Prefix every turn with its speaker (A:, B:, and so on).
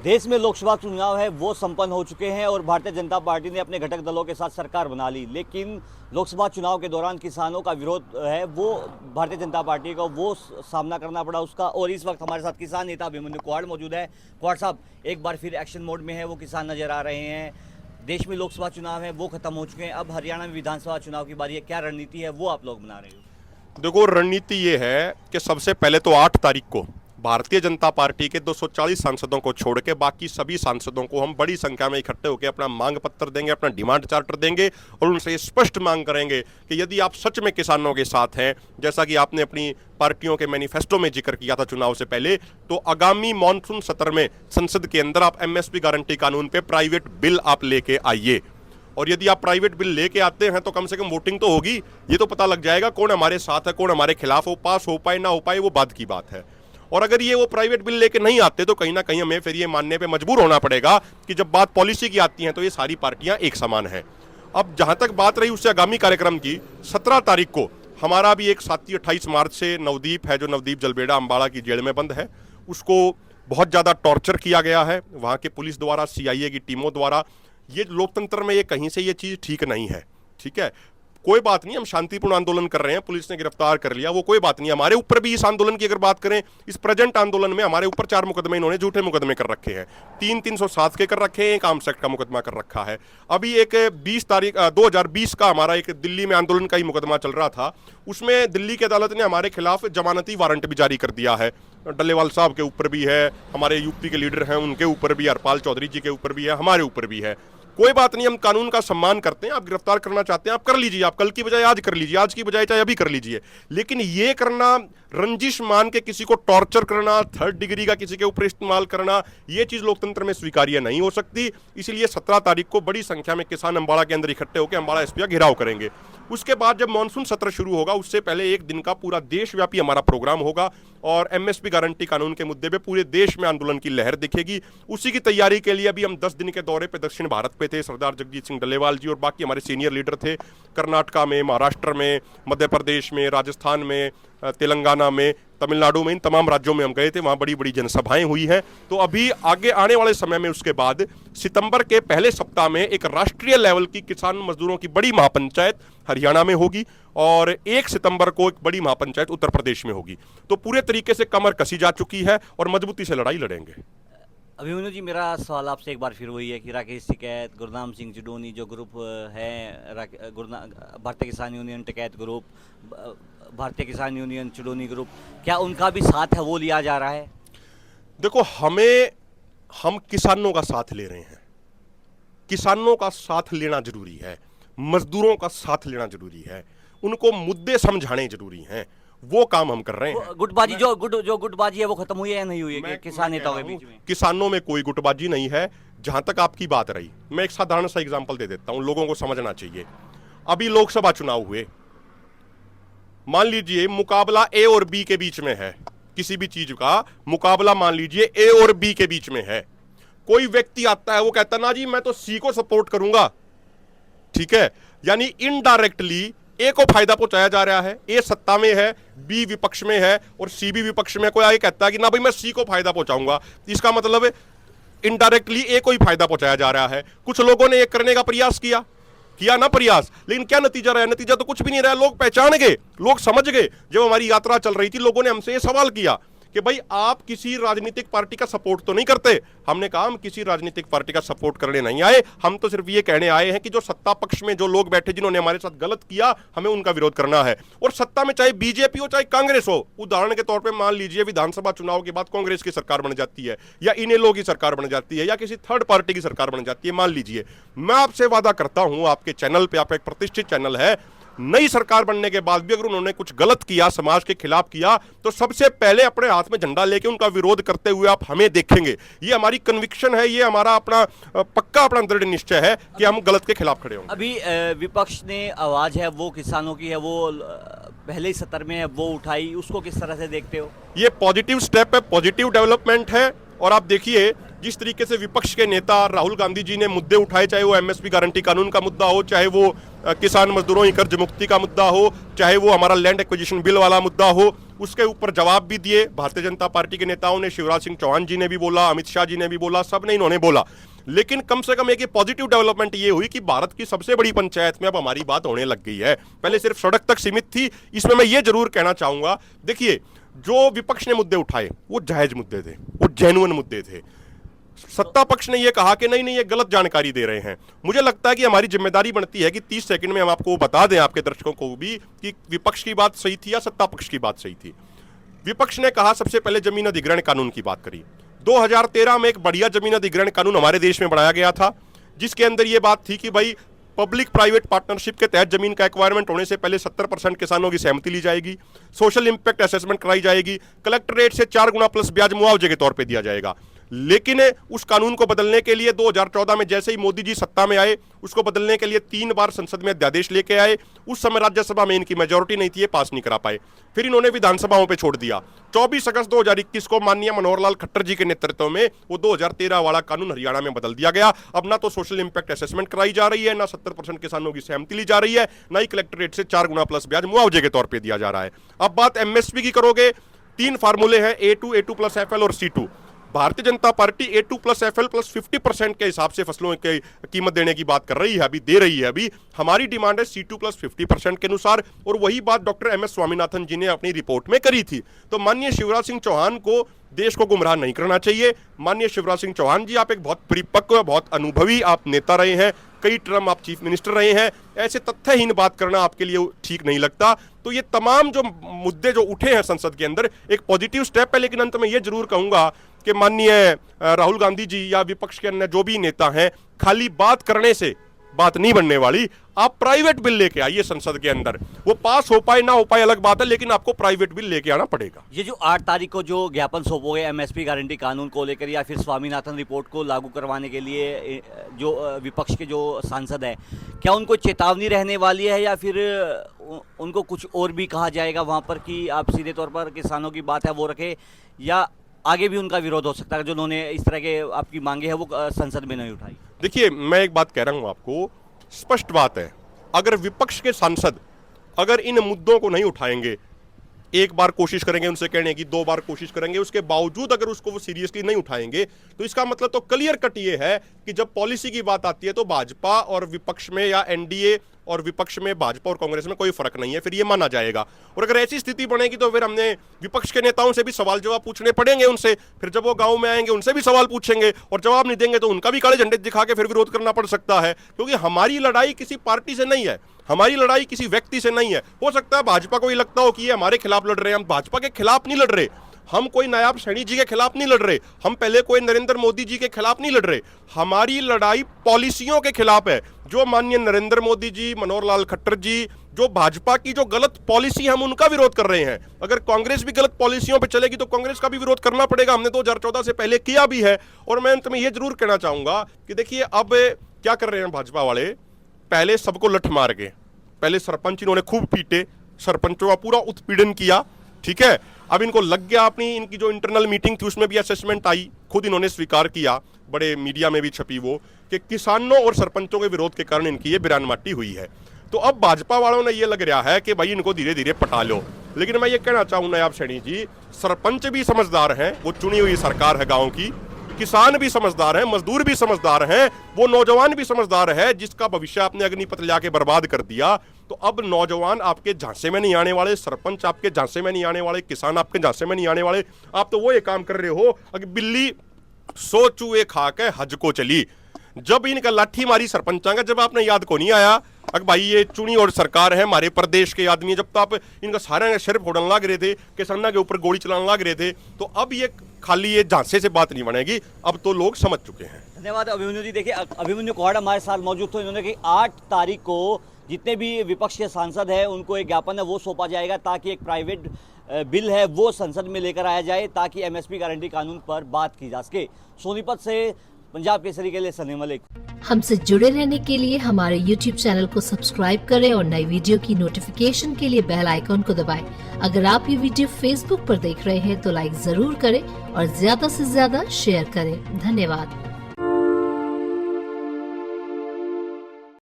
A: देश में लोकसभा चुनाव है वो संपन्न हो चुके हैं और भारतीय जनता पार्टी ने अपने घटक दलों के साथ सरकार बना ली, लेकिन लोकसभा चुनाव के दौरान किसानों का विरोध है वो भारतीय जनता पार्टी को वो सामना करना पड़ा उसका। और इस वक्त हमारे साथ किसान नेता अभिमन्यु कुहाड़ मौजूद है। कुहाड़ साहब, एक बार फिर एक्शन मोड में है वो किसान नजर आ रहे हैं। देश में लोकसभा चुनाव है वो खत्म हो चुके हैं, अब हरियाणा में विधानसभा चुनाव की बारी है, क्या रणनीति है वो आप लोग बना रहे हो?
B: देखो, रणनीति ये है कि सबसे पहले तो 8 तारीख को भारतीय जनता पार्टी के 240 सांसदों को छोड़ के बाकी सभी सांसदों को हम बड़ी संख्या में इकट्ठे होकर अपना मांग पत्र देंगे, अपना डिमांड चार्टर देंगे और उनसे स्पष्ट मांग करेंगे कि यदि आप सच में किसानों के साथ हैं, जैसा कि आपने अपनी पार्टियों के मैनिफेस्टो में जिक्र किया था चुनाव से पहले, तो आगामी मॉनसून सत्र में संसद के अंदर आप एमएसपी गारंटी कानून पे प्राइवेट बिल आप लेके आइए। और यदि आप प्राइवेट बिल लेके आते हैं तो कम से कम वोटिंग तो होगी, ये तो पता लग जाएगा कौन हमारे साथ है कौन हमारे खिलाफ हो, पास हो पाए ना हो पाए वो बाद की बात है। और अगर ये वो प्राइवेट बिल लेके नहीं आते तो कहीं ना कहीं हमें फिर ये मानने पे मजबूर होना पड़ेगा कि जब बात पॉलिसी की आती है तो ये सारी पार्टियां एक समान है। अब जहां तक बात रही उससे आगामी कार्यक्रम की, 17 तारीख को हमारा भी एक साथी 28 मार्च से नवदीप है, जो नवदीप जलबेड़ा अम्बाड़ा की जेल में बंद है, उसको बहुत ज़्यादा टॉर्चर किया गया है वहाँ के पुलिस द्वारा, सीआईए की टीमों द्वारा। ये लोकतंत्र में ये कहीं से ये चीज़ ठीक नहीं है। ठीक है, कोई बात नहीं, हम शांतिपूर्ण आंदोलन कर रहे हैं, पुलिस ने गिरफ्तार कर लिया, वो कोई बात नहीं। हमारे ऊपर भी इस आंदोलन की अगर बात करें, इस प्रेजेंट आंदोलन में हमारे ऊपर 4 मुकदमे इन्होंने झूठे मुकदमे कर रखे हैं, 307 के कर रखे हैं, एक आर्म्स एक्ट का मुकदमा कर रखा है। अभी एक 20 तारीख 2020 का हमारा एक दिल्ली में आंदोलन का ही मुकदमा चल रहा था, उसमें दिल्ली की अदालत ने हमारे खिलाफ जमानती वारंट भी जारी कर दिया है। डल्लेवाल साहब के ऊपर भी है, हमारे यूपी के लीडर हैं उनके ऊपर भी, हरपाल चौधरी जी के ऊपर भी है, हमारे ऊपर भी है। कोई बात नहीं, हम कानून का सम्मान करते हैं। आप गिरफ्तार करना चाहते हैं आप कर लीजिए, आप कल की बजाय आज कर लीजिए, आज की बजाय चाहे अभी कर लीजिए। लेकिन ये करना, रंजिश मान के किसी को टॉर्चर करना, 3rd डिग्री का किसी के ऊपर इस्तेमाल करना, ये चीज लोकतंत्र में स्वीकार्य नहीं हो सकती। इसलिए 17 तारीख को बड़ी संख्या में किसान अम्बाड़ा के अंदर इकट्ठे होकर अम्बाड़ा एसपी का घेराव करेंगे। उसके बाद जब मानसून सत्र शुरू होगा उससे पहले एक दिन का पूरा देशव्यापी हमारा प्रोग्राम होगा और एमएसपी गारंटी कानून के मुद्दे पे पूरे देश में आंदोलन की लहर दिखेगी। उसी की तैयारी के लिए अभी हम 10 दिन के दौरे पे दक्षिण भारत पे थे। सरदार जगजीत सिंह डल्लेवाल जी और बाकी हमारे सीनियर लीडर थे। कर्नाटका में, महाराष्ट्र में, मध्य प्रदेश में, राजस्थान में, तेलंगाना में, तमिलनाडु में, इन तमाम राज्यों में हम गए थे, वहाँ बड़ी बड़ी जनसभाएं हुई हैं। तो अभी आगे आने वाले समय में उसके बाद सितंबर के पहले सप्ताह में एक राष्ट्रीय लेवल की किसान मजदूरों की बड़ी महापंचायत हरियाणा में होगी और 1 सितंबर को एक बड़ी महापंचायत उत्तर प्रदेश में होगी। तो पूरे तरीके से कमर कसी जा चुकी है और मजबूती से लड़ाई लड़ेंगे।
A: अभिमन्यु जी, मेरा सवाल आपसे एक बार फिर वही है कि राकेश टिकैत, गुरनाम सिंह जिडोनी जो ग्रुप है, भारतीय किसान यूनियन टिकैत ग्रुप, भारतीय किसान यूनियन चिडोनी ग्रुप, क्या उनका भी साथ है वो लिया जा रहा है?
B: देखो, हम किसानों का साथ ले रहे हैं, किसानों का साथ लेना जरूरी है, मजदूरों का साथ लेना जरूरी है, उनको मुद्दे समझाने जरूरी हैं, वो काम हम कर रहे हैं।
A: गुटबाजी जो गुटबाजी है वो खत्म हुई है या नहीं हुई है किसान नेताओं के बीच में?
B: किसानों में कोई गुटबाजी नहीं है। जहां तक आपकी बात रही, मैं एक साधारण सा एग्जांपल दे देता हूं, लोगों को समझना चाहिए। अभी लोकसभा चुनाव हुए, मान लीजिए मुकाबला ए और बी के बीच में है, किसी भी चीज का मुकाबला मान लीजिए ए और बी के बीच में है। कोई व्यक्ति आता है वो कहता ना जी मैं तो सी को सपोर्ट करूंगा, ठीक है, यानी इनडायरेक्टली ए को फायदा पहुंचाया जा रहा है। ए सत्ता में है, बी विपक्ष में है और सी भी विपक्ष में। कोई आगे कहता है कि ना भाई मैं सी को फायदा पहुंचाऊंगा, इसका मतलब इनडायरेक्टली ए को ही फायदा पहुंचाया जा रहा है। कुछ लोगों ने ये करने का प्रयास किया ना प्रयास, लेकिन क्या नतीजा रहा? नतीजा तो कुछ भी नहीं रहा। लोग पहचान गए, लोग समझ गए। जब हमारी यात्रा चल रही थी लोगों ने हमसे ये सवाल किया कि भाई आप किसी राजनीतिक पार्टी का सपोर्ट तो नहीं करते? हमने कहा हम किसी राजनीतिक पार्टी का सपोर्ट करने नहीं आए, हम तो सिर्फ ये कहने आए हैं कि जो सत्ता पक्ष में जो लोग बैठे जिन्होंने हमारे साथ गलत किया, हमें उनका विरोध करना है। और सत्ता में चाहे बीजेपी हो चाहे कांग्रेस हो, उदाहरण के तौर पर मान लीजिए विधानसभा चुनाव के बाद कांग्रेस की सरकार बन जाती है या इनेलो की सरकार बन जाती है या किसी 3rd पार्टी की सरकार बन जाती है, मान लीजिए, मैं आपसे वादा करता हूं, आपके चैनल पे, आपका एक प्रतिष्ठित चैनल है, नई सरकार बनने के बाद भी अगर उन्होंने कुछ गलत किया, समाज के खिलाफ किया, तो सबसे पहले अपने हाथ में झंडा लेके उनका विरोध करते हुए आप हमें देखेंगे। ये हमारी कन्विक्शन है, ये हमारा अपना पक्का अपना दृढ़ निश्चय है कि हम गलत के खिलाफ खड़े होंगे।
A: अभी विपक्ष ने आवाज है वो किसानों की है, वो पहले ही सत्र में है वो उठाई, उसको किस तरह से देखते हो?
B: ये पॉजिटिव स्टेप है, पॉजिटिव डेवलपमेंट है। और आप देखिए जिस तरीके से विपक्ष के नेता राहुल गांधी जी ने मुद्दे उठाए, चाहे वो एमएसपी गारंटी कानून का मुद्दा हो, चाहे वो किसान मजदूरों की कर्ज मुक्ति का मुद्दा हो, चाहे वो हमारा लैंड एक्विजिशन बिल वाला मुद्दा हो, उसके ऊपर जवाब भी दिए भारतीय जनता पार्टी के नेताओं ने, शिवराज सिंह चौहान जी ने भी बोला, अमित शाह जी ने भी बोला, सब ने इन्होंने बोला। लेकिन कम से कम एक पॉजिटिव डेवलपमेंट ये हुई कि भारत की सबसे बड़ी पंचायत में अब हमारी बात होने लग गई है। पहले सिर्फ सड़क तक सीमित थी। इसमें मैं ये जरूर कहना चाहूंगा, देखिए जो विपक्ष ने मुद्दे उठाए वो जायज मुद्दे थे, वो जेन्युइन मुद्दे थे। सत्ता पक्ष ने यह कहा कि नहीं नहीं ये गलत जानकारी दे रहे हैं। मुझे लगता है कि हमारी जिम्मेदारी बनती है कि 30 सेकंड में हम आपको बता दें, आपके दर्शकों को भी, कि विपक्ष की बात सही थी या सत्ता पक्ष की बात सही थी। विपक्ष ने कहा, सबसे पहले जमीन अधिग्रहण कानून की बात करी। 2013 में एक बढ़िया जमीन अधिग्रहण कानून हमारे देश में बनाया गया था, जिसके अंदर यह बात थी कि भाई पब्लिक प्राइवेट पार्टनरशिप के तहत जमीन का एक्वायरमेंट होने से पहले 70% किसानों की सहमति ली जाएगी, सोशल इंपैक्ट असेसमेंट कराई जाएगी, कलेक्टर रेट से 4 गुना प्लस ब्याज मुआवजे के तौर पर दिया जाएगा। लेकिन उस कानून को बदलने के लिए 2014 में जैसे ही मोदी जी सत्ता में आए, उसको बदलने के लिए 3 बार संसद में अध्यादेश लेके आए। उस समय राज्यसभा में इनकी मेजोरिटी नहीं थी, ये पास नहीं करा पाए। फिर इन्होंने विधानसभाओं पे छोड़ दिया। 24 अगस्त 2021 को माननीय मनोहर लाल खट्टर जी के नेतृत्व में वो 2013 वाला कानून हरियाणा में बदल दिया गया। अब ना तो सोशल इंपैक्ट असेसमेंट कराई जा रही है, ना 70% किसानों की सहमति ली जा रही है, ना ही कलेक्टर रेट से 4 गुना प्लस ब्याज मुआवजे के तौर पर दिया जा रहा है। अब बात एमएसपी की करोगे, 3 फार्मूले हैं, A2, A2 प्लस FL और C2। Bharatiya Janata party A2 plus FL plus 50% के हिसाब से फसलों की कीमत देने की बात कर रही है, अभी दे रही है। अभी हमारी डिमांड है C2 प्लस 50% के अनुसार, और वही बात डॉक्टर MS स्वामीनाथन जी ने अपनी रिपोर्ट में करी थी। तो माननीय शिवराज सिंह चौहान को देश को गुमराह नहीं करना चाहिए। माननीय शिवराज सिंह चौहान जी, आप एक बहुत परिपक्व, बहुत अनुभवी आप नेता रहे हैं, कई टर्म आप चीफ मिनिस्टर रहे हैं। ऐसे तथ्यहीन बात करना आपके लिए ठीक नहीं लगता। तो ये तमाम जो मुद्दे जो उठे हैं संसद के अंदर, एक पॉजिटिव स्टेप है। लेकिन अंत में ये जरूर कहूंगा कि माननीय राहुल गांधी जी या विपक्ष के अन्य जो भी नेता हैं, खाली बात करने से बात नहीं बनने वाली। आप प्राइवेट बिल लेके आइए संसद के अंदर, वो पास हो पाए ना हो पाए अलग बात है, लेकिन आपको प्राइवेट बिल लेके आना पड़ेगा।
A: ये जो 8 तारीख को जो ज्ञापन सौंपोगे एमएसपी गारंटी कानून को लेकर या फिर स्वामीनाथन रिपोर्ट को लागू करवाने के लिए, जो विपक्ष के जो सांसद हैं, क्या उनको चेतावनी रहने वाली है या फिर उनको कुछ और भी कहा जाएगा वहाँ पर कि आप सीधे तौर पर किसानों की बात है वो रखें, या आगे भी उनका विरोध हो सकता है जो उन्होंने इस तरह के आपकी मांगे हैं वो संसद में नहीं उठाई? देखिए,
B: मैं एक बात कह रहा हूँ आपको, स्पष्ट बात है, अगर विपक्ष के सांसद अगर इन मुद्दों को नहीं उठाएंगे, एक बार कोशिश करेंगे उनसे कहने की, 2 बार कोशिश करेंगे, उसके बावजूद अगर उसको वो सीरियसली नहीं उठाएंगे, तो इसका मतलब तो क्लियर कट ये है कि जब पॉलिसी की बात आती है तो भाजपा और विपक्ष में या एनडीए और विपक्ष में भाजपा और कांग्रेस में कोई फर्क नहीं है, फिर ये माना जाएगा। और अगर ऐसी स्थिति बनेगी तो फिर हमने विपक्ष के नेताओं से भी सवाल जवाब पूछने पड़ेंगे उनसे। फिर जब वो गांव में आएंगे उनसे भी सवाल पूछेंगे, और जवाब नहीं देंगे तो उनका भी काले झंडे दिखा के फिर विरोध करना पड़ सकता है। क्योंकि हमारी लड़ाई किसी पार्टी से नहीं है, हमारी लड़ाई किसी व्यक्ति से नहीं है। हो सकता है भाजपा को ये लगता हो कि ये हमारे खिलाफ लड़ रहे हैं, हम भाजपा के खिलाफ नहीं लड़ रहे, हम कोई नायाब सैनी जी के खिलाफ नहीं लड़ रहे, हम पहले कोई नरेंद्र मोदी जी के खिलाफ नहीं लड़ रहे। हमारी लड़ाई पॉलिसियों के खिलाफ है, जो माननीय नरेंद्र मोदी जी, मनोहर लाल खट्टर जी, जो भाजपा की जो गलत पॉलिसी हम उनका विरोध कर रहे हैं। अगर कांग्रेस भी गलत पॉलिसियों पे चलेगी तो कांग्रेस का भी विरोध करना पड़ेगा, हमने 2014 से पहले किया भी है। और मैं अंत में ये जरूर कहना चाहूंगा कि देखिए अब क्या कर रहे हैं भाजपा वाले, पहले सबको लठ मार के, पहले सरपंच इन्होंने खूब पीटे, सरपंचों का पूरा उत्पीड़न किया, ठीक है। अब इनको लग गया, अपनी इनकी जो इंटरनल मीटिंग थी उसमें भी असेसमेंट आई, खुद इन्होंने स्वीकार किया, बड़े मीडिया में भी छपी वो, कि किसानों और सरपंचों के विरोध के कारण इनकी ये बिरान माटी हुई है। तो अब भाजपा वालों ने ये लग रहा है कि भाई इनको धीरे धीरे पटा लो। लेकिन मैं ये कहना चाहूँ नायाब सैनी जी, सरपंच भी समझदार हैं, वो चुनी हुई सरकार है गाँव की, किसान भी समझदार हैं, मजदूर भी समझदार हैं, वो नौजवान भी समझदार है जिसका भविष्य आपने अग्निपथ लाके बर्बाद कर दिया। तो अब नौजवान आपके झांसे में नहीं आने वाले, सरपंच आपके झांसे में नहीं आने वाले, किसान आपके झांसे में नहीं आने वाले। आप तो वो ये काम कर रहे हो, अगर बिल्ली 100 चूहे खा के हज को चली। जब इनका लाठी मारी सरपंचा का, जब आपने याद को नहीं आया अगर भाई ये चुनी और सरकार है, हमारे प्रदेश के आदमी, जब तो आप इनका सारे सिर फोड़ने लग रहे थे, किसानों के ऊपर गोली चलाने लग रहे थे। तो अब ये खाली ये झांसे से बात नहीं बनेगी, अब तो लोग समझ चुके हैं।
A: धन्यवाद अभिमन्यु जी। देखिए, अभिमन्यु कोहाड़ा हमारे साथ मौजूद थे, इन्होंने कहा 8 तारीख को जितने भी विपक्ष के सांसद हैं उनको एक ज्ञापन है वो सौंपा जाएगा, ताकि एक प्राइवेट बिल है वो संसद में लेकर आया जाए, ताकि एमएसपी गारंटी कानून पर बात की जा सके। सोनीपत से पंजाब केसरी के लिए सलीम मलिक।
C: हमसे जुड़े रहने के लिए हमारे YouTube चैनल को सब्सक्राइब करें और नई वीडियो की नोटिफिकेशन के लिए बेल आइकॉन को दबाएं। अगर आप ये वीडियो Facebook पर देख रहे हैं तो लाइक जरूर करें और ज्यादा से ज्यादा शेयर करें। धन्यवाद।